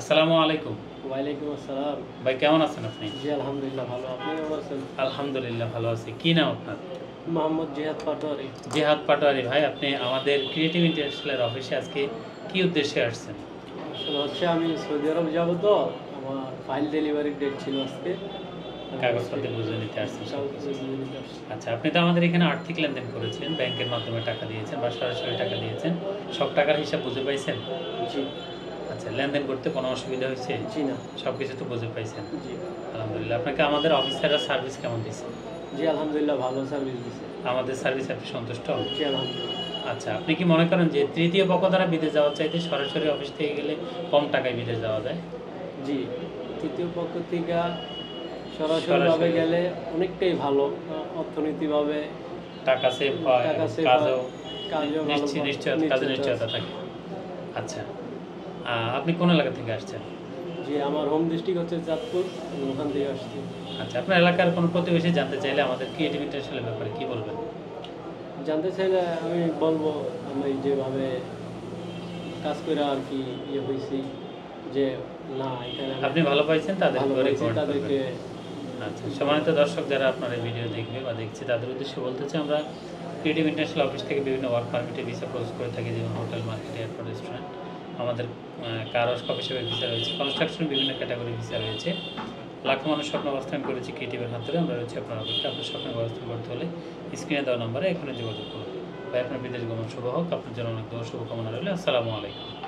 আসসালামু আলাইকুম। ওয়ালাইকুম আসসালাম। ভাই কেমন আছেন আপনি? জি আলহামদুলিল্লাহ ভালো। আপনি কেমন আছেন? আলহামদুলিল্লাহ ভালো আছি। কি নাম আপনার? মোহাম্মদ জিহাদ পাটোয়ারি। জিহাদ পাটোয়ারি ভাই, আপনি আমাদের ক্রিয়েটিভ ইন্টারন্যাশনাল অফিসে আজকে কি উদ্দেশ্যে আসছেন? আসলে হচ্ছে আমি সৌদি আরব যাব তো, আমার ফাইল ডেলিভারির ডেট ছিল আজকে। কাগজপত্র বুঝে নিতে আসছেন সব কিছু। বুঝে আসছি। আচ্ছা, আপনি তো আমাদের এখানে আর্থিক লেনদেন করেছেন, ব্যাংকের মাধ্যমে টাকা দিয়েছেন বা সরাসরি টাকা দিয়েছেন, সব টাকার হিসাব বুঝে পাইছেন? জি আচ্ছা, লেনদেন করতে কোনো অসুবিধা হয়েছে? জি না। সব কিছু তো বুঝে পাইছেন? জি আলহামদুলিল্লাহ। আপনাকে আমাদের অফিসাররা সার্ভিস কেমন দিচ্ছে? জি আলহামদুলিল্লাহ ভালো সার্ভিস দিছে। আমাদের সার্ভিস আপনি সন্তুষ্ট? জি আলহামদুলিল্লাহ। আচ্ছা, আপনি কি মনে করেন যে তৃতীয় পক্ষ দ্বারা বিদেশ যাওয়ার চাইতে সরাসরি অফিস থেকে গেলে কম টাকায় বিদেশ যাওয়া যায়? জি, তৃতীয় পক্ষ থেকে সরাসরিভাবে সরাসরি গেলে অনেকটাই ভালো। অর্থনীতিভাবে টাকা সেভ হয়, টাকা সেভ হয়, কাজেও ভালো নিশ্চয়তা, কাজে নিশ্চয়তা থাকে। আচ্ছা, আপনি কোন এলাকা থেকে আসছেন? জি, আমার হোম ডিস্ট্রিক্ট হচ্ছে চাঁদপুর, আমি ওখান থেকে আসছি। আচ্ছা, আপনার এলাকার কোনো প্রতিবেশী জানতে চাইলে আমাদের ক্রিয়েটিভ ইন্টারন্যাশনালের ব্যাপারে কি বলবেন? জানতে চাইলে আমি বলবো, আমি যেভাবে কাজ করে আর কি হয়েছি, যে না এখানে আপনি ভালো পাইছেন, তাদের ভালো উপরে পাইছি, রেকর্ড তাদেরকে। করবেন। আচ্ছা, সম্মানিত দর্শক যারা আপনার এই ভিডিও দেখবে বা দেখছে, তাদের উদ্দেশ্যে বলতে চাই, আমরা ক্রিয়েটিভ ইন্টারন্যাশনাল অফিস থেকে বিভিন্ন ওয়ার্ক পারমিটে ভিসা প্রসেস করে থাকি, যেমন হোটেল, মার্কেট, এয়ারপোর্ট, রেস্টুরেন্ট। আমাদের কার কফি শপের ভিসা রয়েছে, কনস্ট্রাকশন বিভিন্ন ক্যাটাগরি ভিসা রয়েছে। লাখো মানুষ স্বপ্ন বাস্তবায়ন করেছি ক্রিয়েটিভের হাত ধরে। আমরা রয়েছে আপনার অপেক্ষা। আপনার স্বপ্নের বাস্তবায়ন করতে হলে স্ক্রিনে দেওয়া নম্বরে এখানে যোগাযোগ করুন। ভাই, আপনার বিদেশ গমন শুভ হোক। আপনার জন্য অনেক দোয়া শুভকামনা রইল। আসসালামু আলাইকুম।